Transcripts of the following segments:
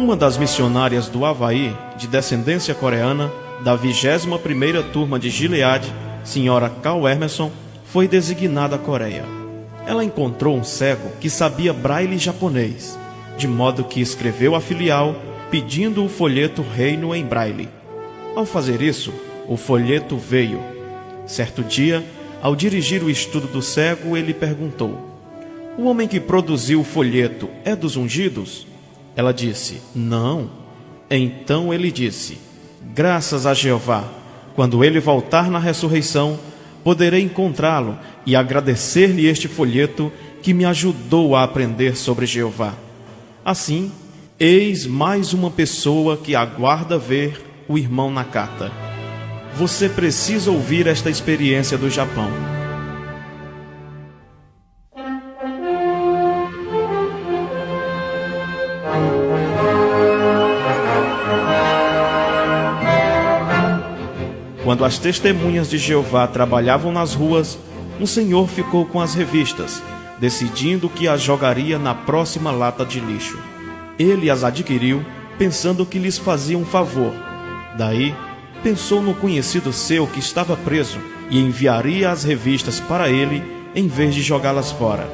Uma das missionárias do Havaí, de descendência coreana, da 21ª turma de Gilead, Sra. Carl Emerson, foi designada à Coreia. Ela encontrou um cego que sabia braille japonês, de modo que escreveu à filial pedindo o folheto Reino em braille. Ao fazer isso, o folheto veio. Certo dia, ao dirigir o estudo do cego, ele perguntou: "O homem que produziu o folheto é dos ungidos?" Ela disse: "Não." Então ele disse: "Graças a Jeová, quando ele voltar na ressurreição, poderei encontrá-lo e agradecer-lhe este folheto que me ajudou a aprender sobre Jeová." Assim, eis mais uma pessoa que aguarda ver o irmão Nakata. Você precisa ouvir esta experiência do Japão. Quando as testemunhas de Jeová trabalhavam nas ruas, um senhor ficou com as revistas, decidindo que as jogaria na próxima lata de lixo. Ele as adquiriu, pensando que lhes fazia um favor. Daí, pensou no conhecido seu que estava preso e enviaria as revistas para ele em vez de jogá-las fora.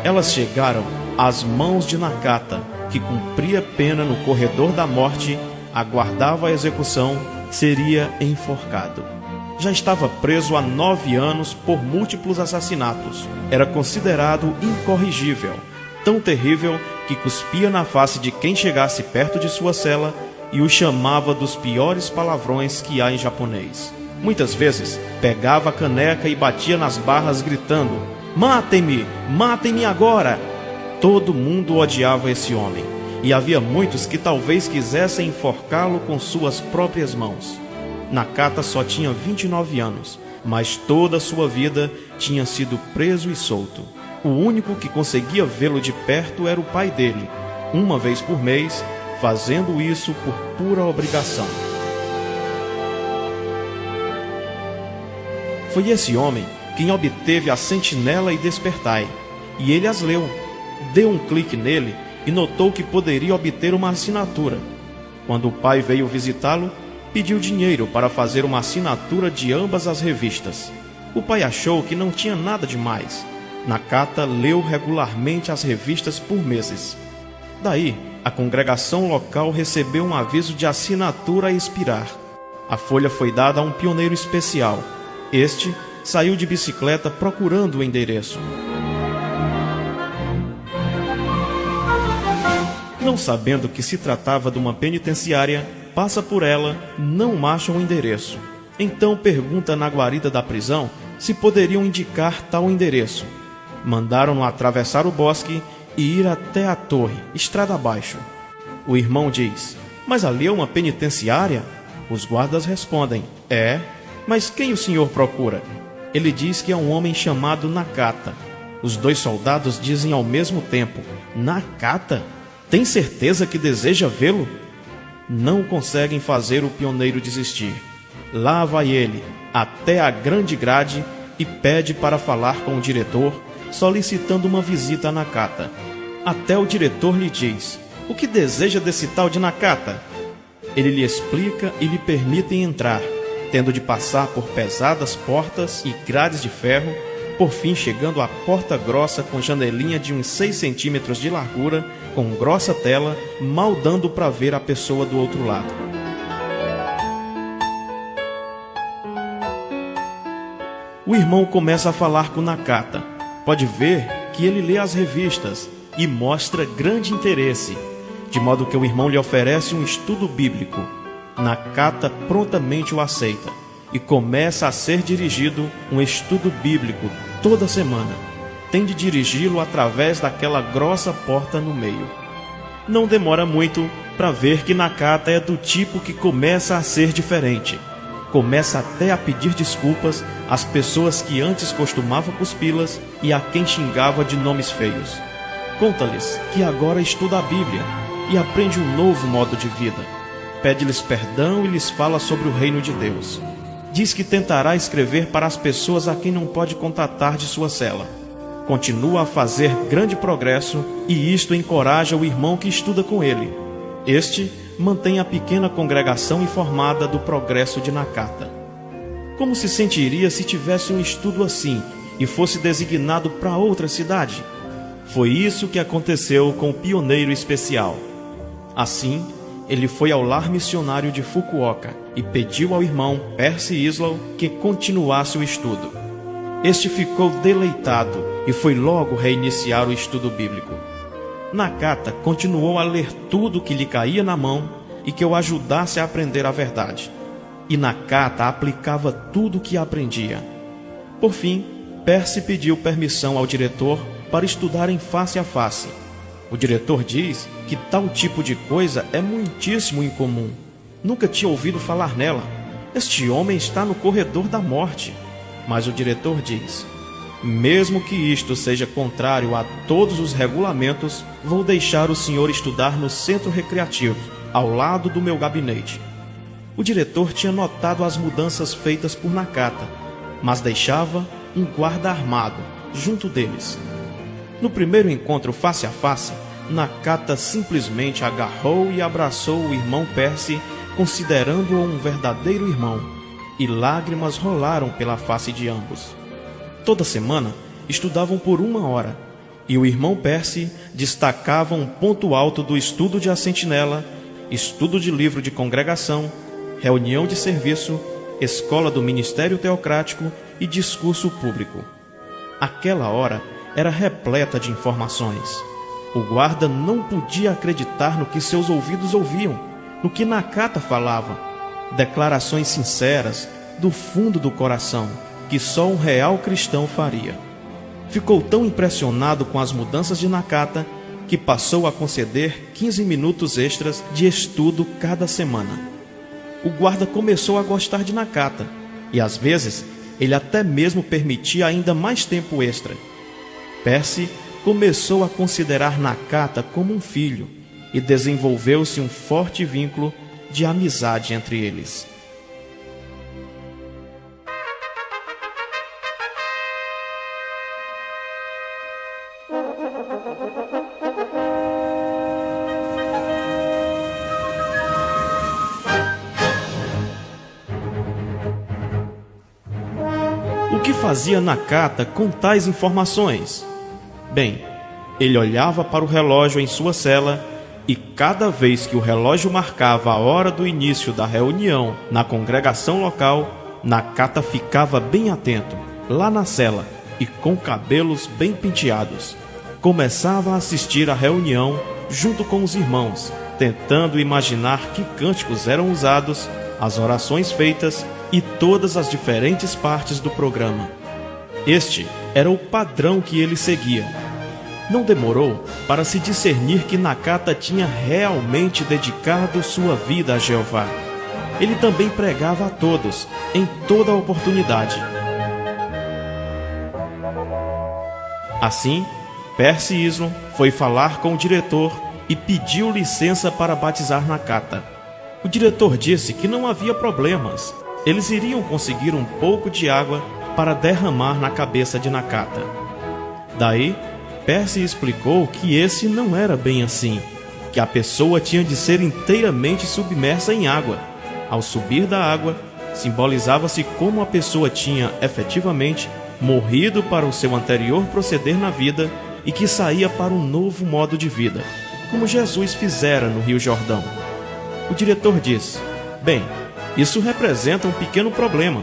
Elas chegaram às mãos de Nakata, que cumpria pena no corredor da morte, aguardava a execução, seria enforcado. Já estava preso há 9 anos por múltiplos assassinatos. Era considerado incorrigível, tão terrível que cuspia na face de quem chegasse perto de sua cela e o chamava dos piores palavrões que há em japonês. Muitas vezes pegava a caneca e batia nas barras gritando: "Matem-me! Matem-me agora!" Todo mundo odiava esse homem, e havia muitos que talvez quisessem enforcá-lo com suas próprias mãos. Nakata só tinha 29 anos, mas toda a sua vida tinha sido preso e solto. O único que conseguia vê-lo de perto era o pai dele, uma vez por mês, fazendo isso por pura obrigação. Foi esse homem quem obteve a Sentinela e Despertai, e ele as leu. Deu um clique nele e notou que poderia obter uma assinatura. Quando o pai veio visitá-lo, pediu dinheiro para fazer uma assinatura de ambas as revistas. O pai achou que não tinha nada de mais. Nakata leu regularmente as revistas por meses. Daí, a congregação local recebeu um aviso de assinatura a expirar. A folha foi dada a um pioneiro especial. Este saiu de bicicleta procurando o endereço. Não sabendo que se tratava de uma penitenciária, passa por ela, não acha o endereço. Então pergunta na guarida da prisão se poderiam indicar tal endereço. Mandaram-no atravessar o bosque e ir até a torre, estrada abaixo. O irmão diz: "Mas ali é uma penitenciária?" Os guardas respondem: "É, mas quem o senhor procura?" Ele diz que é um homem chamado Nakata. Os 2 soldados dizem ao mesmo tempo: "Nakata? Tem certeza que deseja vê-lo?" Não conseguem fazer o pioneiro desistir. Lá vai ele, até a grande grade, e pede para falar com o diretor, solicitando uma visita a Nakata. Até o diretor lhe diz: "O que deseja desse tal de Nakata?" Ele lhe explica e lhe permitem entrar, tendo de passar por pesadas portas e grades de ferro, por fim chegando à porta grossa com janelinha de uns 6 centímetros de largura, com grossa tela, mal dando para ver a pessoa do outro lado. O irmão começa a falar com Nakata. Pode ver que ele lê as revistas e mostra grande interesse, de modo que o irmão lhe oferece um estudo bíblico. Nakata prontamente o aceita e começa a ser dirigido um estudo bíblico toda semana. Tem de dirigi-lo através daquela grossa porta no meio. Não demora muito para ver que Nakata é do tipo que começa a ser diferente. Começa até a pedir desculpas às pessoas que antes costumava cuspi-las e a quem xingava de nomes feios. Conta-lhes que agora estuda a Bíblia e aprende um novo modo de vida. Pede-lhes perdão e lhes fala sobre o reino de Deus. Diz que tentará escrever para as pessoas a quem não pode contatar de sua cela. Continua a fazer grande progresso e isto encoraja o irmão que estuda com ele. Este mantém a pequena congregação informada do progresso de Nakata. Como se sentiria se tivesse um estudo assim e fosse designado para outra cidade? Foi isso que aconteceu com o pioneiro especial. Assim, ele foi ao lar missionário de Fukuoka e pediu ao irmão Percy Islow que continuasse o estudo. Este ficou deleitado e foi logo reiniciar o estudo bíblico. Nakata continuou a ler tudo que lhe caía na mão e que o ajudasse a aprender a verdade. E Nakata aplicava tudo o que aprendia. Por fim, Percy pediu permissão ao diretor para estudarem face a face. O diretor diz que tal tipo de coisa é muitíssimo incomum. Nunca tinha ouvido falar nela. Este homem está no corredor da morte. Mas o diretor diz: mesmo que isto seja contrário a todos os regulamentos, vou deixar o senhor estudar no centro recreativo, ao lado do meu gabinete. O diretor tinha notado as mudanças feitas por Nakata, mas deixava um guarda armado junto deles. No primeiro encontro face a face, Nakata simplesmente agarrou e abraçou o irmão Percy, considerando-o um verdadeiro irmão, e lágrimas rolaram pela face de ambos. Toda semana estudavam por 1 hora, e o irmão Percy destacava um ponto alto do estudo de A Sentinela, estudo de livro de congregação, reunião de serviço, escola do ministério teocrático e discurso público. Aquela hora era repleta de informações. O guarda não podia acreditar no que seus ouvidos ouviam, no que Nakata falava. Declarações sinceras, do fundo do coração, que só um real cristão faria. Ficou tão impressionado com as mudanças de Nakata que passou a conceder 15 minutos extras de estudo cada semana. O guarda começou a gostar de Nakata e, às vezes, ele até mesmo permitia ainda mais tempo extra. Percy começou a considerar Nakata como um filho e desenvolveu-se um forte vínculo de amizade entre eles. O que fazia Nakata com tais informações? Bem, ele olhava para o relógio em sua cela e cada vez que o relógio marcava a hora do início da reunião na congregação local, Nakata ficava bem atento, lá na cela e com cabelos bem penteados. Começava a assistir à reunião junto com os irmãos, tentando imaginar que cânticos eram usados, as orações feitas e todas as diferentes partes do programa. Este era o padrão que ele seguia. Não demorou para se discernir que Nakata tinha realmente dedicado sua vida a Jeová. Ele também pregava a todos, em toda oportunidade. Assim, Percy Islow foi falar com o diretor e pediu licença para batizar Nakata. O diretor disse que não havia problemas. Eles iriam conseguir um pouco de água para derramar na cabeça de Nakata. Daí, Percy explicou que esse não era bem assim, que a pessoa tinha de ser inteiramente submersa em água. Ao subir da água, simbolizava-se como a pessoa tinha, efetivamente, morrido para o seu anterior proceder na vida e que saía para um novo modo de vida, como Jesus fizera no Rio Jordão. O diretor disse: bem, isso representa um pequeno problema,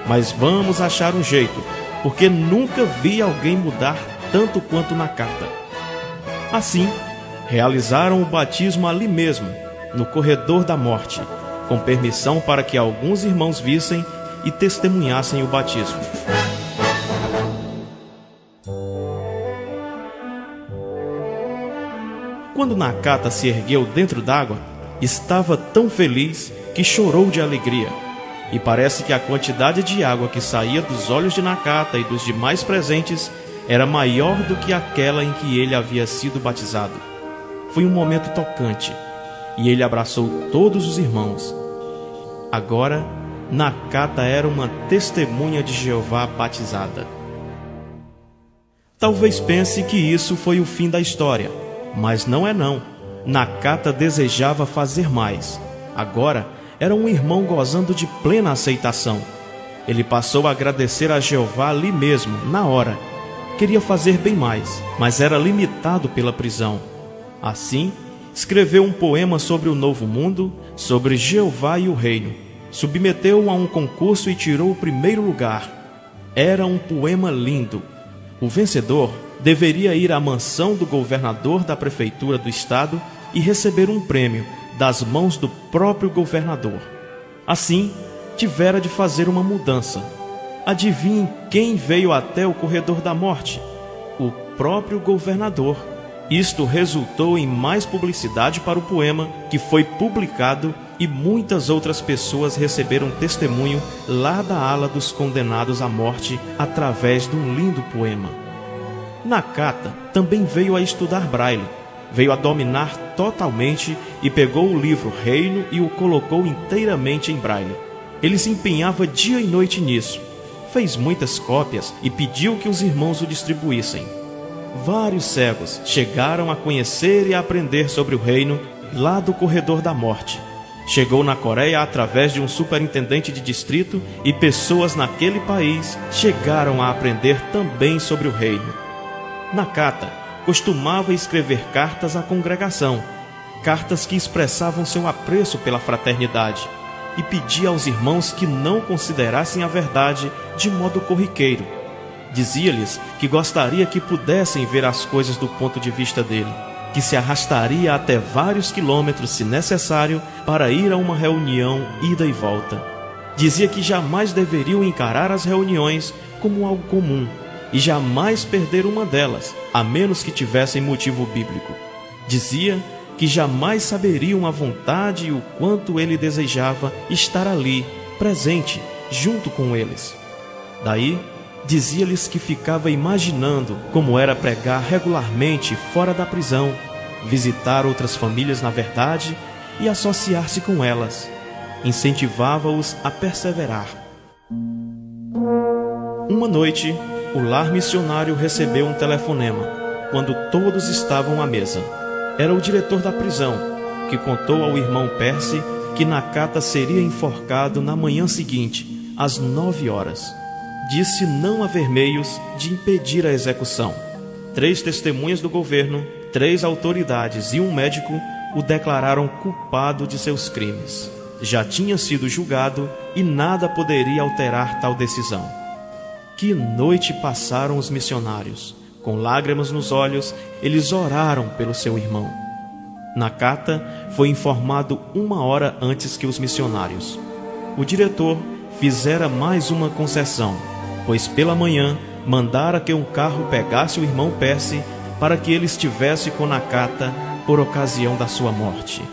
mas vamos achar um jeito, porque nunca vi alguém mudar tanto quanto Nakata. Assim, realizaram o batismo ali mesmo, no corredor da morte, com permissão para que alguns irmãos vissem e testemunhassem o batismo. Quando Nakata se ergueu dentro d'água, estava tão feliz que chorou de alegria. E parece que a quantidade de água que saía dos olhos de Nakata e dos demais presentes era maior do que aquela em que ele havia sido batizado. Foi um momento tocante, e ele abraçou todos os irmãos. Agora, Nakata era uma testemunha de Jeová batizada. Talvez pense que isso foi o fim da história, mas não é não. Nakata desejava fazer mais. Agora era um irmão gozando de plena aceitação. Ele passou a agradecer a Jeová ali mesmo, na hora. Queria fazer bem mais, mas era limitado pela prisão. Assim, escreveu um poema sobre o novo mundo, sobre Jeová e o reino. Submeteu-o a um concurso e tirou o primeiro lugar. Era um poema lindo. O vencedor deveria ir à mansão do governador da prefeitura do estado e receber um prêmio das mãos do próprio governador. Assim, tivera de fazer uma mudança. Adivinhem quem veio até o corredor da morte? O próprio governador. Isto resultou em mais publicidade para o poema, que foi publicado, e muitas outras pessoas receberam testemunho lá da ala dos condenados à morte através de um lindo poema. Nakata também veio a estudar braille, veio a dominar totalmente e pegou o livro Reino e o colocou inteiramente em braille. Ele se empenhava dia e noite nisso, fez muitas cópias e pediu que os irmãos o distribuíssem. Vários cegos chegaram a conhecer e a aprender sobre o reino lá do corredor da morte. Chegou na Coreia através de um superintendente de distrito e pessoas naquele país chegaram a aprender também sobre o reino. Nakata costumava escrever cartas à congregação, cartas que expressavam seu apreço pela fraternidade, e pedia aos irmãos que não considerassem a verdade de modo corriqueiro. Dizia-lhes que gostaria que pudessem ver as coisas do ponto de vista dele, que se arrastaria até vários quilômetros, se necessário, para ir a uma reunião ida e volta. Dizia que jamais deveriam encarar as reuniões como algo comum e jamais perder uma delas, a menos que tivessem motivo bíblico. Dizia que jamais saberiam a vontade e o quanto ele desejava estar ali, presente, junto com eles. Daí, dizia-lhes que ficava imaginando como era pregar regularmente fora da prisão, visitar outras famílias na verdade e associar-se com elas. Incentivava-os a perseverar. Uma noite, o lar missionário recebeu um telefonema, quando todos estavam à mesa. Era o diretor da prisão, que contou ao irmão Percy que Nakata seria enforcado na manhã seguinte, às 9 horas. Disse não haver meios de impedir a execução. 3 testemunhas do governo, 3 autoridades e um médico o declararam culpado de seus crimes. Já tinha sido julgado e nada poderia alterar tal decisão. Que noite passaram os missionários! Com lágrimas nos olhos, eles oraram pelo seu irmão. Nakata foi informado 1 hora antes que os missionários. O diretor fizera mais uma concessão, pois pela manhã mandara que um carro pegasse o irmão Percy para que ele estivesse com Nakata por ocasião da sua morte.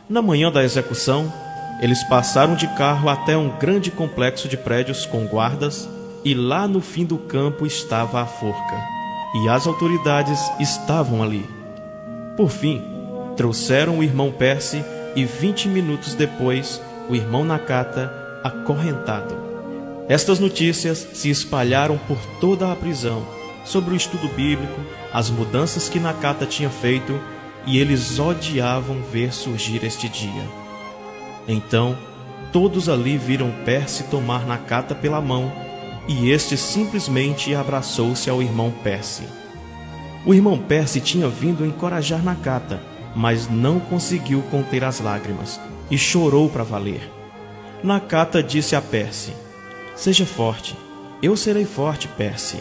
Na manhã da execução, eles passaram de carro até um grande complexo de prédios com guardas, e lá no fim do campo estava a forca. E as autoridades estavam ali. Por fim, trouxeram o irmão Percy e 20 minutos depois, o irmão Nakata acorrentado. Estas notícias se espalharam por toda a prisão, sobre o estudo bíblico, as mudanças que Nakata tinha feito, e eles odiavam ver surgir este dia. Então, todos ali viram Percy tomar Nakata pela mão, e este simplesmente abraçou-se ao irmão Percy. O irmão Percy tinha vindo encorajar Nakata, mas não conseguiu conter as lágrimas, e chorou para valer. Nakata disse a Percy: "Seja forte, eu serei forte, Percy.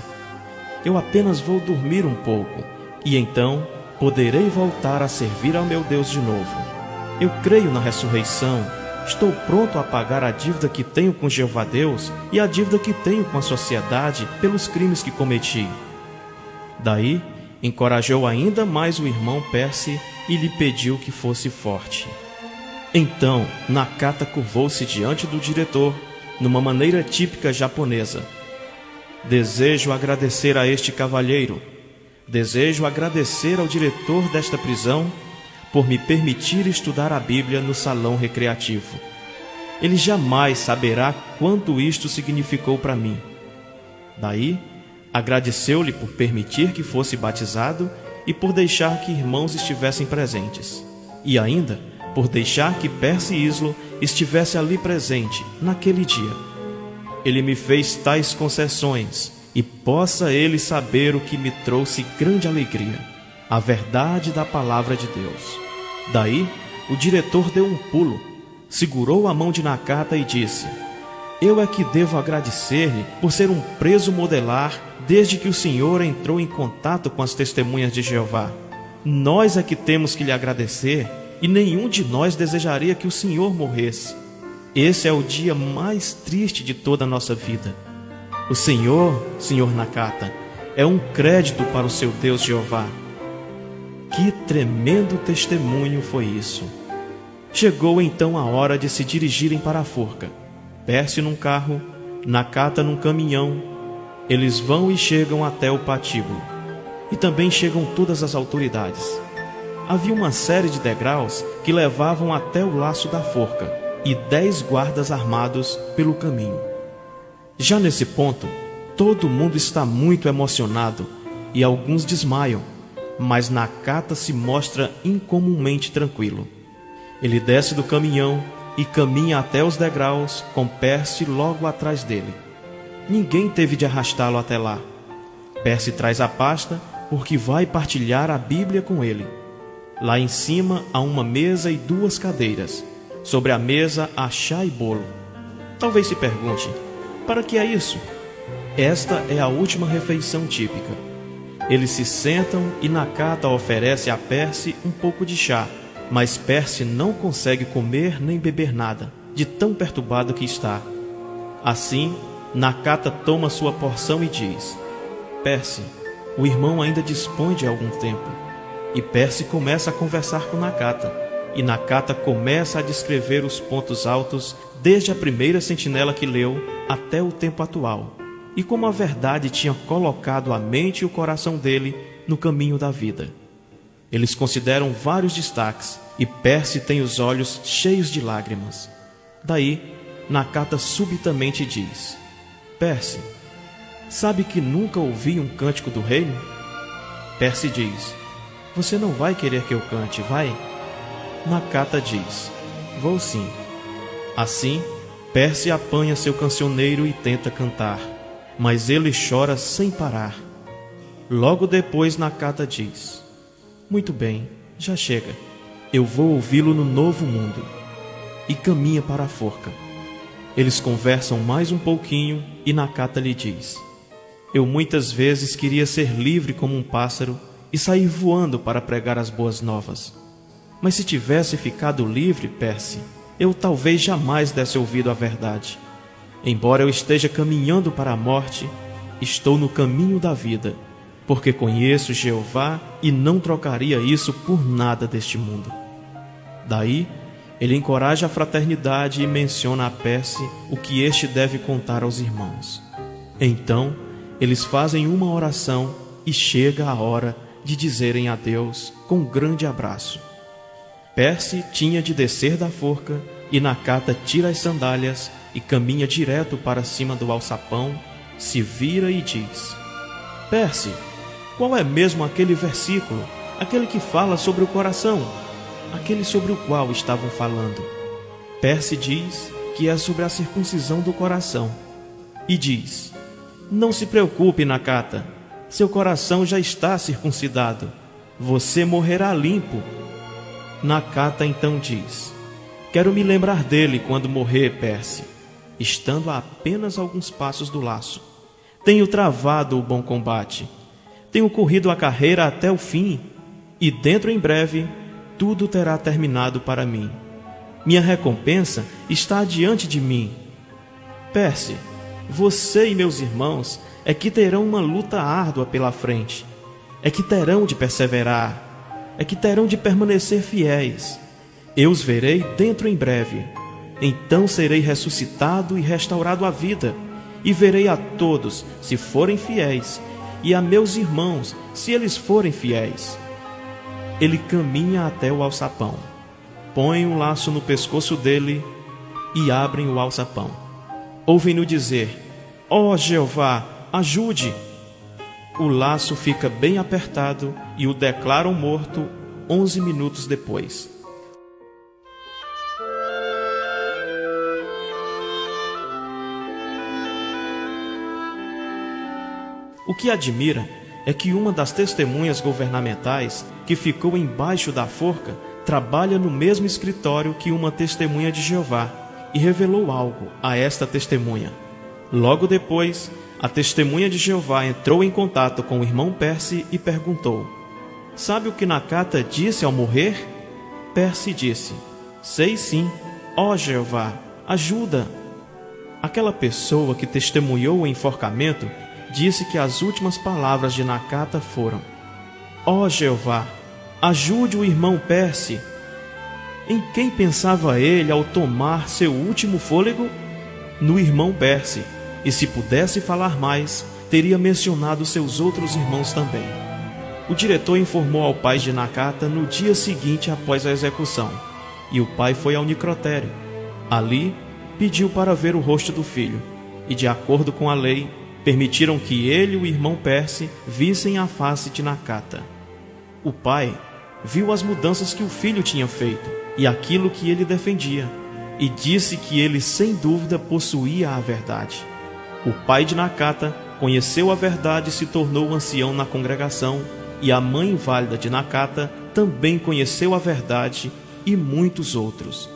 Eu apenas vou dormir um pouco, e então poderei voltar a servir ao meu Deus de novo. Eu creio na ressurreição. Estou pronto a pagar a dívida que tenho com Jeová Deus e a dívida que tenho com a sociedade pelos crimes que cometi." Daí, encorajou ainda mais o irmão Percy e lhe pediu que fosse forte. Então, Nakata curvou-se diante do diretor, numa maneira típica japonesa. "Desejo agradecer a este cavalheiro. Desejo agradecer ao diretor desta prisão por me permitir estudar a Bíblia no salão recreativo. Ele jamais saberá quanto isto significou para mim." Daí, agradeceu-lhe por permitir que fosse batizado e por deixar que irmãos estivessem presentes, e ainda por deixar que Perse Islo estivesse ali presente naquele dia. Ele me fez tais concessões, e possa ele saber o que me trouxe grande alegria, a verdade da palavra de Deus. Daí, o diretor deu um pulo, segurou a mão de Nakata e disse: eu é que devo agradecer-lhe por ser um preso modelar desde que o senhor entrou em contato com as testemunhas de Jeová. Nós é que temos que lhe agradecer, e nenhum de nós desejaria que o senhor morresse. Esse é o dia mais triste de toda a nossa vida. O senhor Nakata, é um crédito para o seu Deus Jeová. Que tremendo testemunho foi isso! Chegou então a hora de se dirigirem para a forca. Perse num carro, Nakata num caminhão. Eles vão e chegam até o patíbulo. E também chegam todas as autoridades. Havia uma série de degraus que levavam até o laço da forca, e 10 guardas armados pelo caminho. Já nesse ponto, todo mundo está muito emocionado e alguns desmaiam, mas Nakata se mostra incomumente tranquilo. Ele desce do caminhão e caminha até os degraus, com Perse logo atrás dele. Ninguém teve de arrastá-lo até lá. Perse traz a pasta porque vai partilhar a Bíblia com ele. Lá em cima há uma mesa e 2 cadeiras. Sobre a mesa há chá e bolo. Talvez se pergunte: para que é isso? Esta é a última refeição típica. Eles se sentam e Nakata oferece a Perse um pouco de chá, mas Perse não consegue comer nem beber nada, de tão perturbado que está. Assim, Nakata toma sua porção e diz: Perse, o irmão ainda dispõe de algum tempo. E Perse começa a conversar com Nakata, e Nakata começa a descrever os pontos altos desde a primeira sentinela que leu até o tempo atual, e como a verdade tinha colocado a mente e o coração dele no caminho da vida. Eles consideram vários destaques, e Perse tem os olhos cheios de lágrimas. Daí, Nakata subitamente diz: Perse, sabe que nunca ouvi um cântico do reino? Perse diz: você não vai querer que eu cante, vai? Nakata diz: vou sim. Assim, Perse apanha seu cancioneiro e tenta cantar, mas ele chora sem parar. Logo depois Nakata diz: muito bem, já chega. Eu vou ouvi-lo no novo mundo. E caminha para a forca. Eles conversam mais um pouquinho e Nakata lhe diz: eu muitas vezes queria ser livre como um pássaro e sair voando para pregar as boas novas. Mas se tivesse ficado livre, Perse, eu talvez jamais desse ouvido à verdade. Embora eu esteja caminhando para a morte, estou no caminho da vida, porque conheço Jeová e não trocaria isso por nada deste mundo. Daí, ele encoraja a fraternidade e menciona a Perse o que este deve contar aos irmãos. Então, eles fazem uma oração e chega a hora de dizerem adeus com um grande abraço. Perse tinha de descer da forca e Nakata tira as sandálias e caminha direto para cima do alçapão, se vira e diz: Perse, qual é mesmo aquele versículo, aquele que fala sobre o coração, aquele sobre o qual estavam falando? Perse diz que é sobre a circuncisão do coração e diz: não se preocupe, Nakata, seu coração já está circuncidado, você morrerá limpo. Nakata então diz: quero me lembrar dele quando morrer, Perse, estando a apenas alguns passos do laço. Tenho travado o bom combate, tenho corrido a carreira até o fim, e dentro em breve tudo terá terminado para mim. Minha recompensa está diante de mim. Perse, você e meus irmãos é que terão uma luta árdua pela frente, é que terão de perseverar, é que terão de permanecer fiéis. Eu os verei dentro em breve. Então serei ressuscitado e restaurado à vida, e verei a todos, se forem fiéis, e a meus irmãos, se eles forem fiéis. Ele caminha até o alçapão, põe um laço no pescoço dele e abrem o alçapão. Ouvem-no dizer: ó Jeová, ajude! O laço fica bem apertado e o declaram morto 11 minutos depois. O que admira é que uma das testemunhas governamentais que ficou embaixo da forca trabalha no mesmo escritório que uma testemunha de Jeová e revelou algo a esta testemunha. Logo depois, a testemunha de Jeová entrou em contato com o irmão Percy e perguntou: "Sabe o que Nakata disse ao morrer?" Percy disse: "Sei sim, ó Jeová, ajuda." Aquela pessoa que testemunhou o enforcamento disse que as últimas palavras de Nakata foram: "Ó Jeová, ajude o irmão Percy." Em quem pensava ele ao tomar seu último fôlego? No irmão Percy, e se pudesse falar mais, teria mencionado seus outros irmãos também. O diretor informou ao pai de Nakata no dia seguinte após a execução, e o pai foi ao necrotério. Ali, pediu para ver o rosto do filho, e de acordo com a lei, permitiram que ele e o irmão Percy vissem a face de Nakata. O pai viu as mudanças que o filho tinha feito e aquilo que ele defendia, e disse que ele sem dúvida possuía a verdade. O pai de Nakata conheceu a verdade e se tornou ancião na congregação, e a mãe inválida de Nakata também conheceu a verdade, e muitos outros.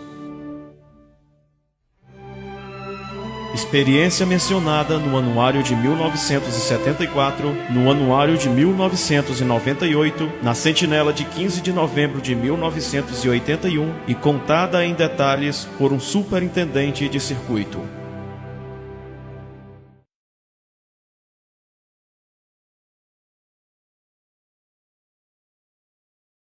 Experiência mencionada no Anuário de 1974, no Anuário de 1998, na Sentinela de 15 de novembro de 1981 e contada em detalhes por um superintendente de circuito.